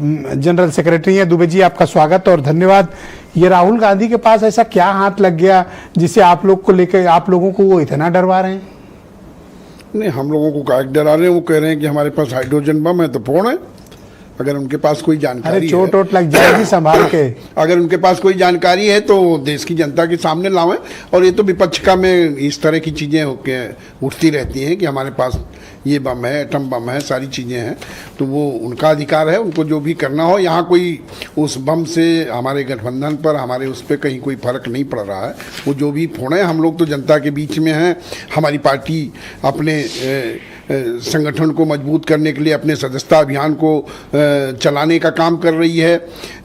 General secretary हैं। दुबे जी, आपका स्वागत और धन्यवाद। ये राहुल गांधी के पास ऐसा क्या हाथ लग गया जिससे आप लोग को लेकर, आप लोगों को वो इतना डरवा रहे हैं? नहीं, हम लोगों को क्या डरा रहे हैं? वो कह रहे हैं कि हमारे पास हाइड्रोजन बम है तो फोड़ है। अगर उनके पास कोई जानकारी चोट वोट लग जाएगी, संभाल के। अगर उनके पास कोई जानकारी है तो देश की जनता के सामने लावें। और ये तो विपक्ष का में इस तरह की चीज़ें उठती रहती हैं कि हमारे पास ये बम है, एटम बम है, सारी चीज़ें हैं। तो वो उनका अधिकार है, उनको जो भी करना हो। यहाँ कोई उस बम से हमारे गठबंधन पर, हमारे उस पर कहीं कोई फर्क नहीं पड़ रहा है। वो जो भी फोड़े, हम लोग तो जनता के बीच में हैं। हमारी पार्टी अपने संगठन को मजबूत करने के लिए अपने सदस्यता अभियान को चलाने का काम कर रही है।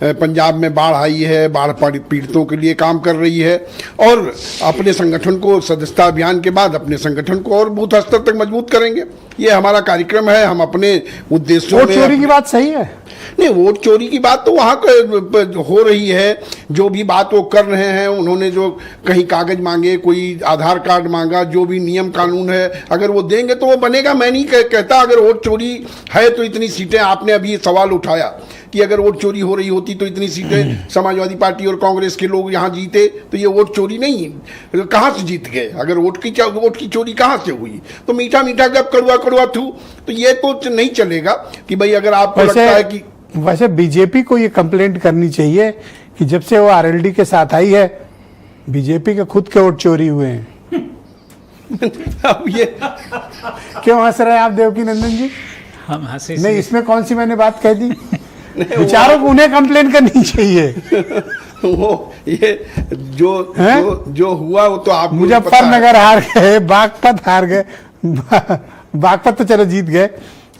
पंजाब में बाढ़ आई है, बाढ़ पीड़ितों के लिए काम कर रही है। और अपने संगठन को, सदस्यता अभियान के बाद अपने संगठन को और बूथ स्तर तक मजबूत करेंगे। ये हमारा कार्यक्रम है। हम अपने उद्देश्यों वोट चोरी की बात सही है? नहीं, वोट चोरी की बात तो वहाँ हो रही है। जो भी बात वो कर रहे हैं, उन्होंने जो कहीं कागज मांगे, कोई आधार कार्ड मांगा, जो भी नियम कानून है अगर वो देंगे तो वो बनेगा। मैं नहीं कहता अगर वोट चोरी है तो इतनी सीटें, आपने अभी सवाल उठाया कि अगर वोट चोरी हो रही होती तो इतनी सीटें समाजवादी पार्टी और कांग्रेस के लोग यहाँ जीते, तो ये वोट चोरी नहीं, कहाँ से जीत गए? अगर वोट की चोरी कहाँ से हुई? तो मीठा मीठा गप, कड़वा कड़वा थू, तो ये तो नहीं चलेगा कि भाई अगर आपको लगता है कि। वैसे बीजेपी को ये कंप्लेंट करनी चाहिए कि जब से वो आरएलडी के साथ आई है, बीजेपी के खुद के वोट चोरी हुए हैं। अब ये क्यों हंस रहे हैं आप देवकी नंदन जी? हम हंसे नहीं, इसमें कौन सी मैंने बात कह दी? विचारों को उन्हें कंप्लेंट करनी चाहिए। वो ये जो हुआ वो तो आप, मुजफ्फरनगर हार गए, बागपत हार गए। बागपत तो चलो जीत गए।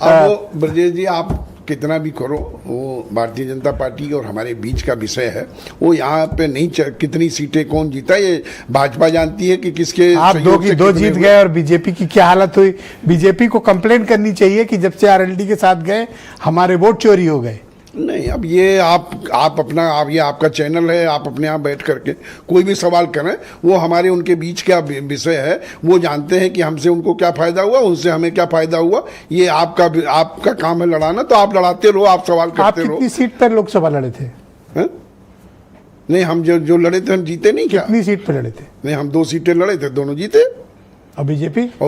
अब वो ब्रजेश जी, आप कितना भी करो, वो भारतीय जनता पार्टी और हमारे बीच का विषय है। वो यहाँ पे नहीं कितनी सीटें कौन जीता, ये भाजपा जानती है कि किसके। आप दो जीत गए और बीजेपी की क्या हालत हुई? बीजेपी को कंप्लेंट करनी चाहिए कि जब से आरएलडी के साथ गए हमारे वोट चोरी हो गए। नहीं, अब ये आप अपना, ये आपका चैनल है, आप अपने यहाँ बैठ करके कोई भी सवाल करें। वो हमारे उनके बीच का विषय है। वो जानते हैं कि हमसे उनको क्या फ़ायदा हुआ, उनसे हमें क्या फ़ायदा हुआ। ये आपका काम है लड़ाना, तो आप लड़ाते रहो, आप सवाल करते रहो। आप कितनी सीट पर लोकसभा लड़े थे? है? नहीं, हम जो लड़े थे हम जीते नहीं। क्या कितनी सीट पर लड़े थे? नहीं, हम 2 सीटें लड़े थे, दोनों जीते। और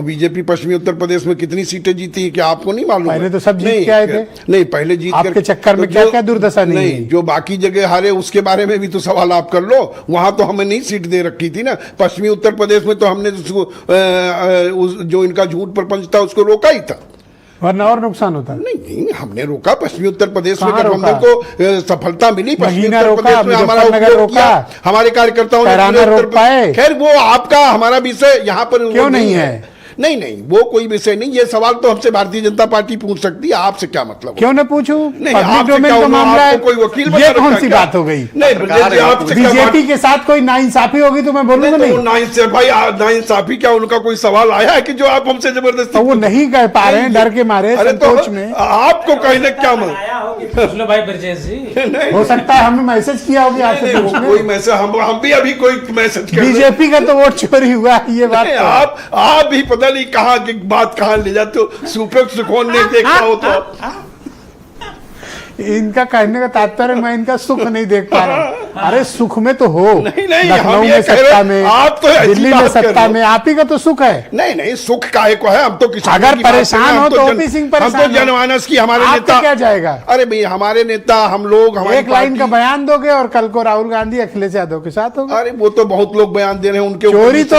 बीजेपी पश्चिमी उत्तर प्रदेश में कितनी सीटें जीती है क्या आपको नहीं मालूम? पहले तो सब जीत के आए थे। नहीं, पहले जीत आपके चक्कर में क्या क्या दुर्दशा नहीं, जो बाकी जगह हारे उसके बारे में भी तो सवाल आप कर लो। वहां तो हमें नहीं सीट दे रखी थी ना। पश्चिमी उत्तर प्रदेश में तो हमने जो इनका झूठ प्रपंच था उसको रोका ही था, वरना और नुकसान होता। नहीं, हमने रोका। पश्चिमी उत्तर प्रदेश में गठबंधन को सफलता मिली। पश्चिमी उत्तर प्रदेश में हमारा उपयोग किया, हमारे कार्यकर्ताओं ने। खैर, वो आपका हमारा विषय यहाँ पर क्यों नहीं है? नहीं, वो कोई विषय नहीं। ये सवाल तो हमसे भारतीय जनता पार्टी पूछ सकती है, आपसे क्या मतलब? क्यों न पूछूं? नहीं, आपसे क्या मामला है? कोई वकील बना ये कौन सी बात हो गई? नहीं, बीजेपी के साथ कोई नाइंसाफी होगी तो मैं बोलूंगा नहीं। नाइंसाफी क्या उनका कोई सवाल आया है कि जो आप हमसे जबरदस्ती? वो नहीं कह पा रहे हैं, डर के मारे, संकोच में। आपको कहने क्या मतलब भाई ब्रजेश जी, हो सकता है हमने मैसेज किया होगी आपसे। कोई मैसेज हम भी अभी कोई मैसेज कर। बीजेपी का तो वोट चोरी हुआ है, ये बात आप भी पता नहीं कहाँ की बात कहाँ ले जाते हो। सुकून नहीं देखता हो तो। इनका कहने का तात्पर्य मैं इनका सुख नहीं देख पा रहा हूँ। अरे सुख में तो हो, लखनऊ में सत्ता में, आप तो दिल्ली में सत्ता में, आप ही का तो सुख है। नहीं, सुख काहे को है? हम तो किसान, अगर परेशान हो तो ओपी सिंह परेशान, हम तो जनमानस की, हमारे नेता क्या जाएगा? अरे भाई, हमारे नेता, हम लोग, एक लाइन का बयान दोगे और कल को राहुल गांधी अखिलेश यादव के साथ होगा। अरे वो तो बहुत लोग बयान दे रहे हैं उनके चोरी तो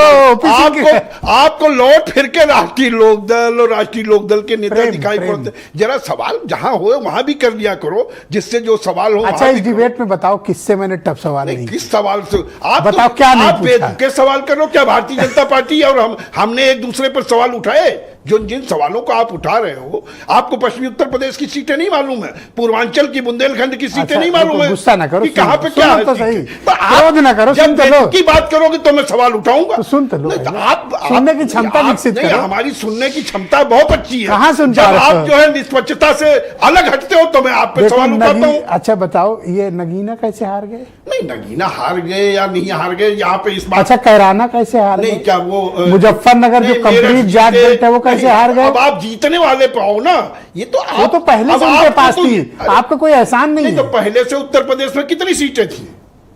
आपको लौट फिर के राष्ट्रीय लोकदल और राष्ट्रीय लोकदल के नेता दिखाई पड़ते। जरा सवाल जहां हो वहां भी कर लिया करो, जिससे जो सवाल हो। अच्छा, इस डिबेट में बताओ किससे मैंने टफ सवाल नहीं? किस सवाल से आप बताओ? क्या आप बेतुके सवाल करो क्या? भारतीय जनता पार्टी और हमने एक दूसरे पर सवाल उठाए? जिन सवालों को आप उठा रहे हो, आपको पश्चिमी उत्तर प्रदेश की सीटें नहीं मालूम है, पूर्वांचल की बुंदेलखंड की सीटें नहीं मालूम है। गुस्सा ना करो, कहां पे क्या है तो सही, क्रोध ना करो, सुन तो लो। की बात करोगे तो मैं सवाल उठाऊंगा, तो सुन तो लो। आप सुनने की क्षमता विकसित करो। हमारी सुनने की क्षमता बहुत अच्छी है। कहां सुन पा रहे हो? आप जो है निष्पक्षता से अलग हटते हो तो मैं आप पे सवाल उठाता हूं। अच्छा बताओ, ये नगीना कैसे हार गए? नहीं, नगीना हार गए या नहीं हार गए यहाँ पे इस बात। अच्छा, कैराना कैसे हार गए? नहीं, क्या वो मुजफ्फरनगर जो कंप्लीट जाट बेल्ट है वो कैसे हार गए? अब आप जीतने वाले पे आओ ना, ये तो वो तो पहले अब से उनके आपको पास तो- थी, आपका कोई एहसान नहीं तो है। पहले से उत्तर प्रदेश में कितनी सीटें थी?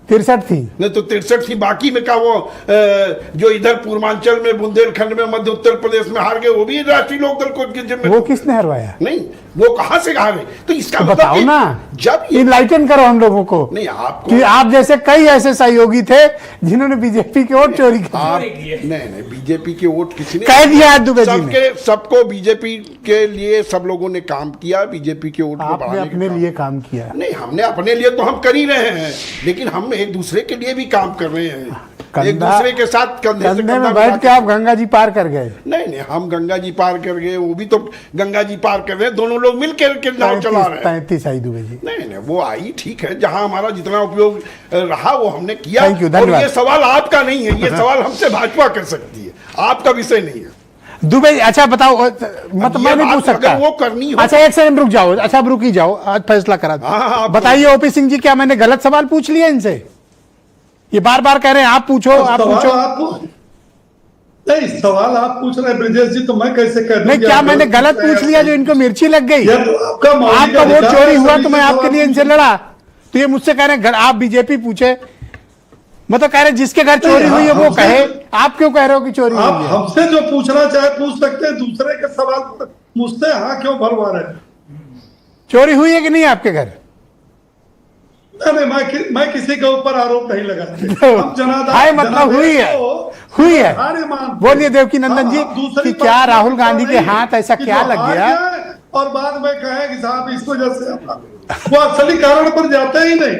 63 थी। नहीं तो 63 थी, बाकी में का वो जो इधर पूर्वांचल में, बुंदेलखंड में, मध्य उत्तर प्रदेश में हार गए, वो भी राष्ट्रीय लोकदल को के जिम्मे। वो किसने हरवाया? नहीं, वो कहां से हारे? तो इसका तो मतलब बताओ कि ना, जब ये इनलाइटन करो हम लोगों को। नहीं आपको कि आप जैसे कई ऐसे सहयोगी थे जिन्होंने बीजेपी के वोट चोरी कर आप चोरी की है। नहीं बीजेपी के वोट किसी ने कह दिया आज दुबे जी ने। सबको बीजेपी के लिए सब लोगों ने काम किया, बीजेपी के वोट को आपने बढ़ाने अपने का लिए काम किया। नहीं, हमने अपने लिए तो हम कर ही रहे हैं, लेकिन हम एक दूसरे के लिए भी काम कर रहे हैं। एक दूसरे के साथ कंधे से कंधे कंधा में मिला बैठ के आप गंगा जी पार कर गए। नहीं हम गंगा जी पार कर गए, वो भी तो गंगा जी पार कर रहे हैं, दोनों लोग मिलकर के नाव चला रहे हैं। 33 आई दुबे जी। नहीं वो आई ठीक है, जहां हमारा जितना उपयोग रहा वो हमने किया। Thank you, और धन्यवाद। ये सवाल आपका नहीं है, ये सवाल हमसे भाजपा कर सकती है, आपका विषय नहीं है। दुबे अच्छा बताओ, अब मैं ये नहीं बात पूछ सकता। अगर वो करनी हो- अच्छा एक सेकंड रुक जाओ, अच्छा अब रुक ही जाओ, आज फैसला करा दो। हाँ, आप- बताइए ओपी सिंह जी, क्या मैंने गलत सवाल पूछ लिया इनसे? ये बार बार कह रहे हैं आप पूछो, आप पूछो। नहीं, सवाल आप पूछ रहे हैं ब्रिजेश जी, तो मैं कैसे कर दूं नहीं, कि क्या आप मैंने गलत गलत पूछ रहे पूछ हैं? लिया जो इनको मिर्ची लग गई? यह तो आपका मौलिक आपका वोट अधिकार चोरी है, हुआ सभी तो से मैं आपके सवाल लिए इनसे पूछिए। लड़ा, तो ये मुझसे कह रहे हैं आप बीजेपी पूछे, मतलब कह रहे हैं जिसके घर चोरी हुई है वो हमसे- कहे। आप क्यों कह रहे हो कि चोरी आप हुई है? हमसे जो पूछना चाहे पूछ सकते हैं, दूसरे के सवाल मुझसे हाँ क्यों भरवा रहे हैं? चोरी हुई है कि नहीं आपके घर? नहीं, मैं किसी के ऊपर आरोप नहीं लगाता। हम जनाधार हाय मतलब हुई है, हुई है। हारे मानते। बोलिए देवकी नंदन जी हाँ, दूसरी कि क्या पार्टी राहुल को गांधी के नहीं हाथ ऐसा कि क्या जो लग हार गया? जाए और बाद में कहे कि साहब इस वजह से वो असली कारण पर जाते ही नहीं।